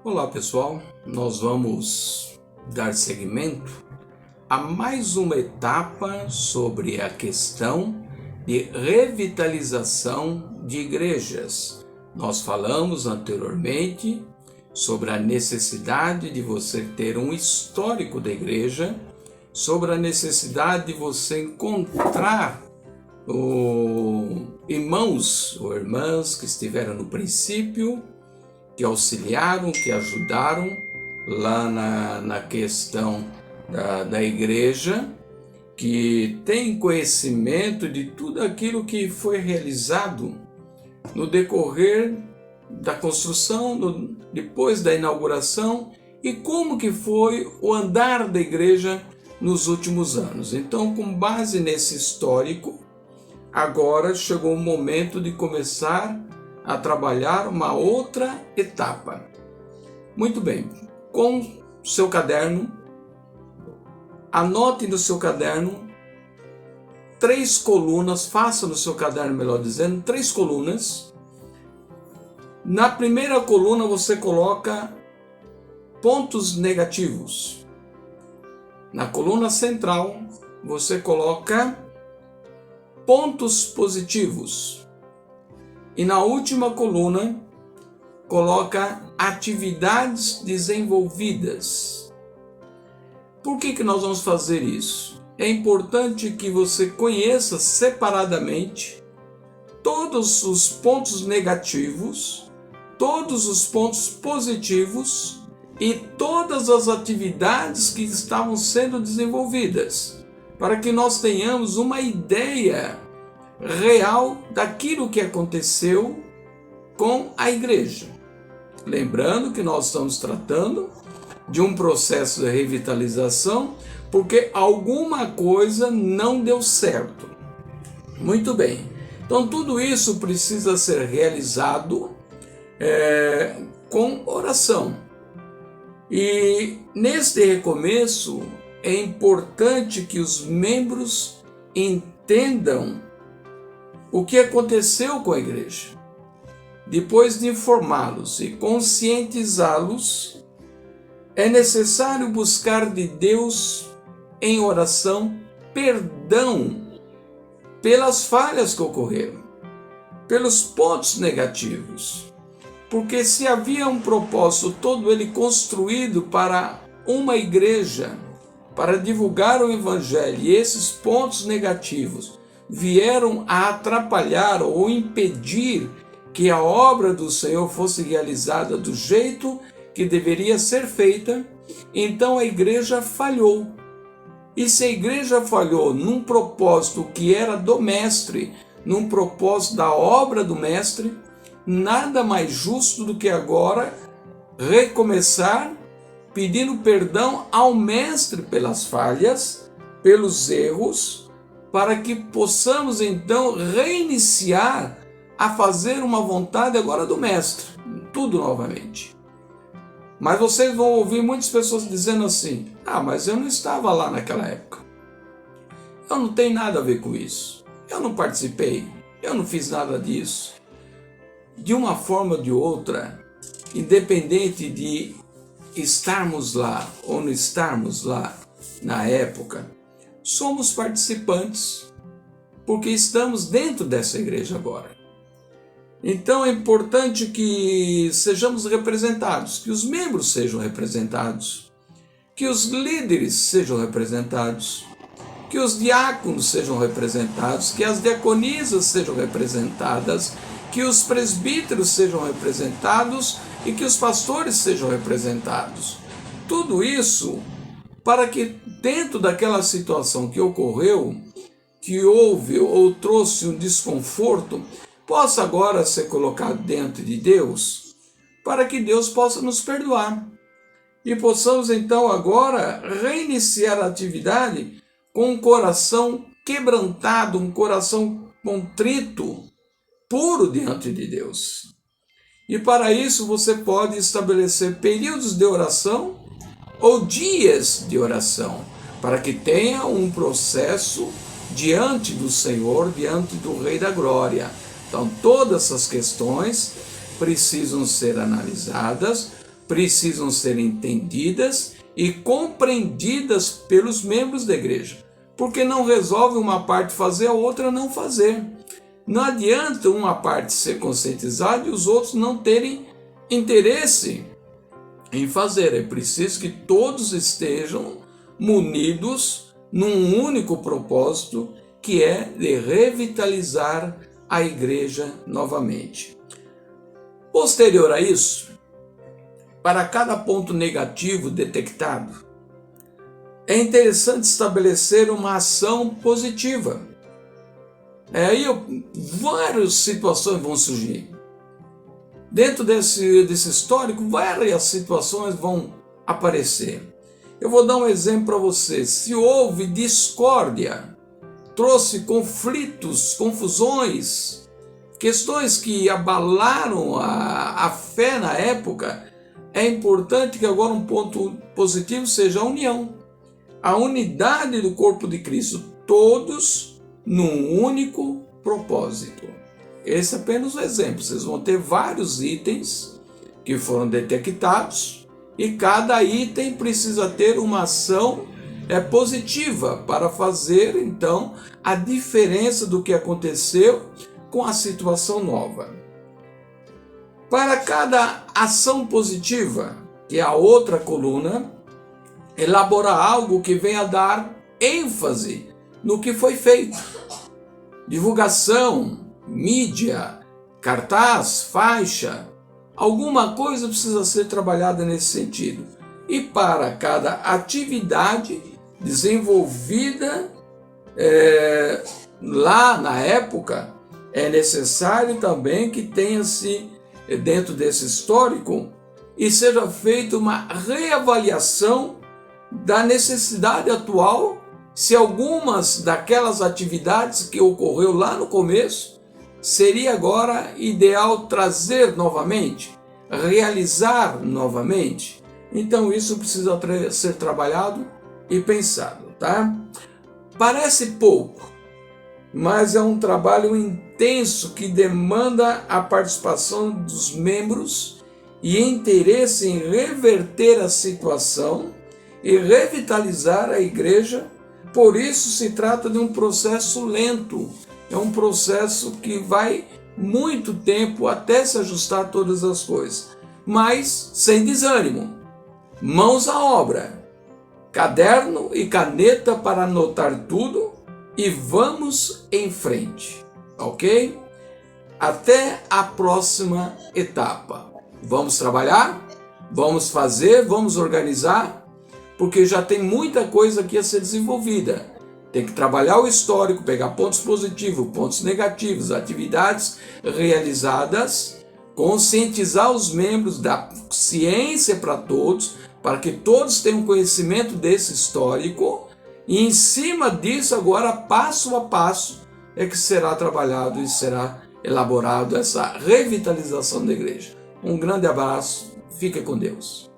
Olá pessoal, nós vamos dar seguimento a mais uma etapa sobre a questão de revitalização de igrejas. Nós falamos anteriormente sobre a necessidade de você ter um histórico da igreja, sobre a necessidade de você encontrar irmãos ou irmãs que estiveram no princípio, que auxiliaram, que ajudaram lá na questão da igreja, que tem conhecimento de tudo aquilo que foi realizado no decorrer da construção, depois da inauguração, e como que foi o andar da igreja nos últimos anos. Então, com base nesse histórico, agora chegou o momento de começar a trabalhar uma outra etapa. Muito bem, com seu caderno, anote no seu caderno 3 colunas, faça no seu caderno, melhor dizendo, 3 colunas. Na primeira coluna você coloca pontos negativos. Na coluna central você coloca pontos positivos. E na última coluna, coloca atividades desenvolvidas. Por que nós vamos fazer isso? É importante que você conheça separadamente todos os pontos negativos, todos os pontos positivos e todas as atividades que estavam sendo desenvolvidas, para que nós tenhamos uma ideia real daquilo que aconteceu com a igreja. Lembrando que nós estamos tratando de um processo de revitalização porque alguma coisa não deu certo. Muito bem, então tudo isso precisa ser realizado com oração. E neste recomeço é importante que os membros entendam o que aconteceu com a igreja. Depois de informá-los e conscientizá-los, é necessário buscar de Deus em oração perdão pelas falhas que ocorreram, pelos pontos negativos. Porque se havia um propósito todo ele construído para uma igreja, para divulgar o evangelho, e esses pontos negativos vieram a atrapalhar ou impedir que a obra do Senhor fosse realizada do jeito que deveria ser feita, então a igreja falhou. E se a igreja falhou num propósito que era do mestre, num propósito da obra do mestre, nada mais justo do que agora recomeçar pedindo perdão ao mestre pelas falhas, pelos erros, para que possamos então reiniciar a fazer uma vontade agora do mestre, tudo novamente. Mas vocês vão ouvir muitas pessoas dizendo assim: mas eu não estava lá naquela época, eu não tenho nada a ver com isso, eu não participei, eu não fiz nada disso. De uma forma ou de outra, independente de estarmos lá ou não estarmos lá na época, somos participantes, porque estamos dentro dessa igreja agora. Então é importante que sejamos representados, que os membros sejam representados, que os líderes sejam representados, que os diáconos sejam representados, que as diaconisas sejam representadas, que os presbíteros sejam representados e que os pastores sejam representados. Tudo isso para que dentro daquela situação que ocorreu, que houve ou trouxe um desconforto, possa agora ser colocado dentro de Deus, para que Deus possa nos perdoar. E possamos então agora reiniciar a atividade com um coração quebrantado, um coração contrito, puro diante de Deus. E para isso você pode estabelecer períodos de oração ou dias de oração, para que tenha um processo diante do Senhor, diante do Rei da Glória. Então todas essas questões precisam ser analisadas precisam ser entendidas e compreendidas pelos membros da igreja, porque não resolve uma parte fazer, a outra não fazer. Não adianta uma parte ser conscientizada e os outros não terem interesse em fazer. É preciso que todos estejam munidos num único propósito, que é de revitalizar a igreja novamente. Posterior a isso, para cada ponto negativo detectado, é interessante estabelecer uma ação positiva. Aí várias situações vão surgir. Dentro desse histórico, várias situações vão aparecer. Eu vou dar um exemplo para você. Se houve discórdia, trouxe conflitos, confusões, questões que abalaram a fé na época, é importante que agora um ponto positivo seja a união. A unidade do corpo de Cristo, todos num único propósito. Esse é apenas um exemplo. Vocês vão ter vários itens que foram detectados e cada item precisa ter uma ação positiva para fazer, então, a diferença do que aconteceu com a situação nova. Para cada ação positiva, que é a outra coluna, elaborar algo que venha dar ênfase no que foi feito. Divulgação, mídia, cartaz, faixa, alguma coisa precisa ser trabalhada nesse sentido. E para cada atividade desenvolvida lá na época, é necessário também que tenha-se, dentro desse histórico, e seja feita uma reavaliação da necessidade atual, se algumas daquelas atividades que ocorreu lá no começo, seria agora ideal trazer novamente, realizar novamente. Então isso precisa ser trabalhado e pensado, tá? Parece pouco, mas é um trabalho intenso que demanda a participação dos membros e interesse em reverter a situação e revitalizar a igreja. Por isso se trata de um processo lento, é um processo que vai muito tempo até se ajustar a todas as coisas, mas sem desânimo, mãos à obra, caderno e caneta para anotar tudo e vamos em frente, ok? Até a próxima etapa. Vamos trabalhar, vamos fazer, vamos organizar, porque já tem muita coisa aqui a ser desenvolvida. Tem que trabalhar o histórico, pegar pontos positivos, pontos negativos, atividades realizadas, conscientizar os membros da ciência para todos, para que todos tenham conhecimento desse histórico, e em cima disso agora, passo a passo, é que será trabalhado e será elaborado essa revitalização da igreja. Um grande abraço, fique com Deus.